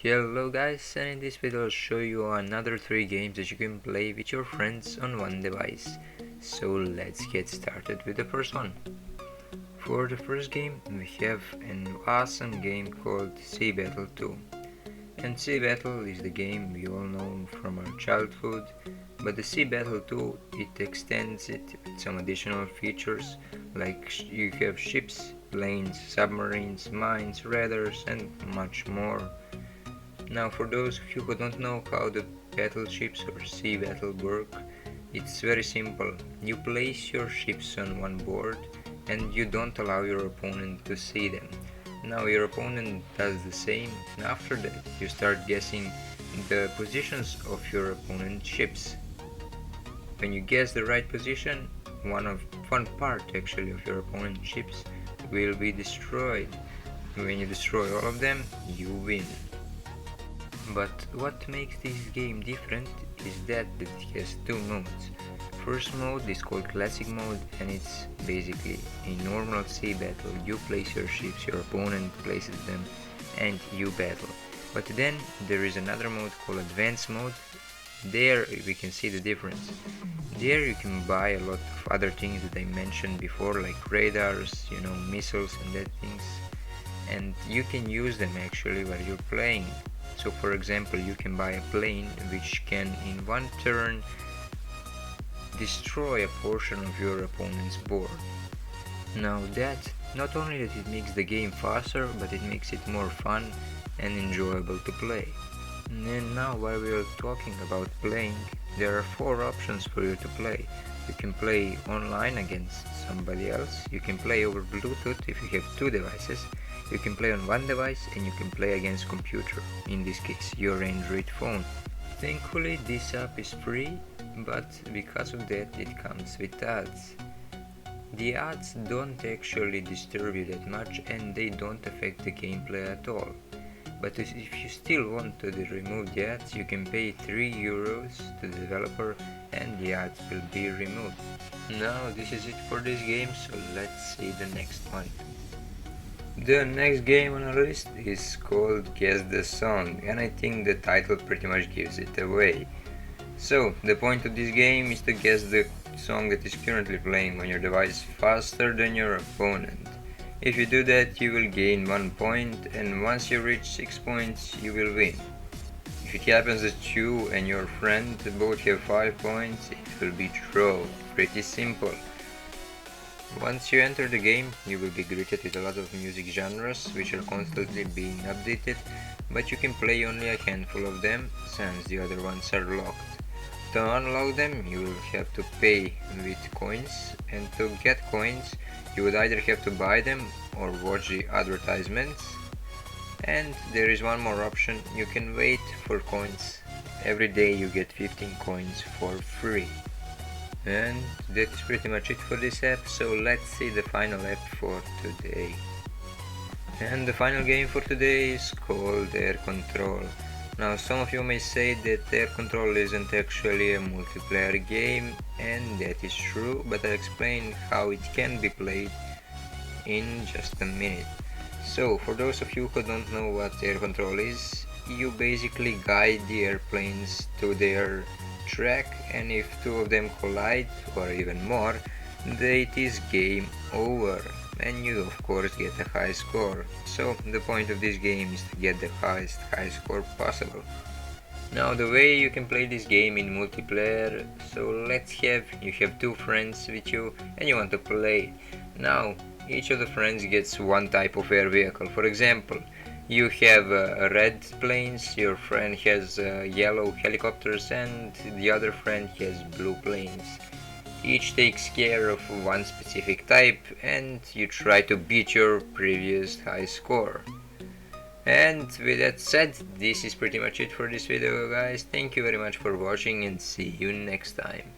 Hello guys, and in this video I'll show you another 3 games that you can play with your friends on one device. So let's get started with the first one. For the first game we have an awesome game called Sea Battle 2. And Sea Battle is the game we all know from our childhood, but the Sea Battle 2 it extends it with some additional features like you have ships, planes, submarines, mines, radars and much more. Now for those of you who don't know how the battleships or sea battle work, it's very simple. You place your ships on one board and you don't allow your opponent to see them. Now your opponent does the same, and after that you start guessing the positions of your opponent's ships. When you guess the right position, one part actually of your opponent's ships will be destroyed. When you destroy all of them, you win. But what makes this game different is that it has 2 modes. First mode is called classic mode, and it's basically a normal sea battle. You place your ships, your opponent places them, and you battle. But then there is another mode called advanced mode. There we can see the difference. There you can buy a lot of other things that I mentioned before, like radars, missiles and that things, and you can use them actually while you're playing. So for example, you can buy a plane which can in one turn destroy a portion of your opponent's board. Now that not only that it makes the game faster, but it makes it more fun and enjoyable to play. And now while we are talking about playing, there are 4 options for you to play. You can play online against somebody else, you can play over Bluetooth if you have 2 devices, you can play on one device, and you can play against computer, in this case your Android phone. Thankfully this app is free, but because of that it comes with ads. The ads don't actually disturb you that much and they don't affect the gameplay at all. But if you still want to remove the ads, you can pay 3 euros to the developer and the ads will be removed. Now this is it for this game, so let's see the next one. The next game on our list is called Guess the Song, and I think the title pretty much gives it away. So, the point of this game is to guess the song that is currently playing on your device faster than your opponent. If you do that, you will gain 1 point, and once you reach 6 points, you will win. If it happens that you and your friend both have 5 points, it will be draw. Pretty simple. Once you enter the game, you will be greeted with a lot of music genres which are constantly being updated, but you can play only a handful of them since the other ones are locked. To unlock them, you will have to pay with coins, and to get coins, you would either have to buy them or watch the advertisements. And there is one more option, you can wait for coins. Every day you get 15 coins for free. And that's pretty much it for this app, so let's see the final app for today. And the final game for today is called Air Control. Now some of you may say that Air Control isn't actually a multiplayer game, and that is true, but I'll explain how it can be played in just a minute. So for those of you who don't know what Air Control is, you basically guide the airplanes to their track, and if 2 of them collide or even more, then it is game over and you of course get a high score. So the point of this game is to get the highest high score possible. Now the way you can play this game in multiplayer, so let's have you have 2 friends with you and you want to play. Now each of the friends gets one type of air vehicle. For example, you have red planes, your friend has yellow helicopters, and the other friend has blue planes. Each takes care of one specific type, and you try to beat your previous high score. And with that said, this is pretty much it for this video guys. Thank you very much for watching and see you next time.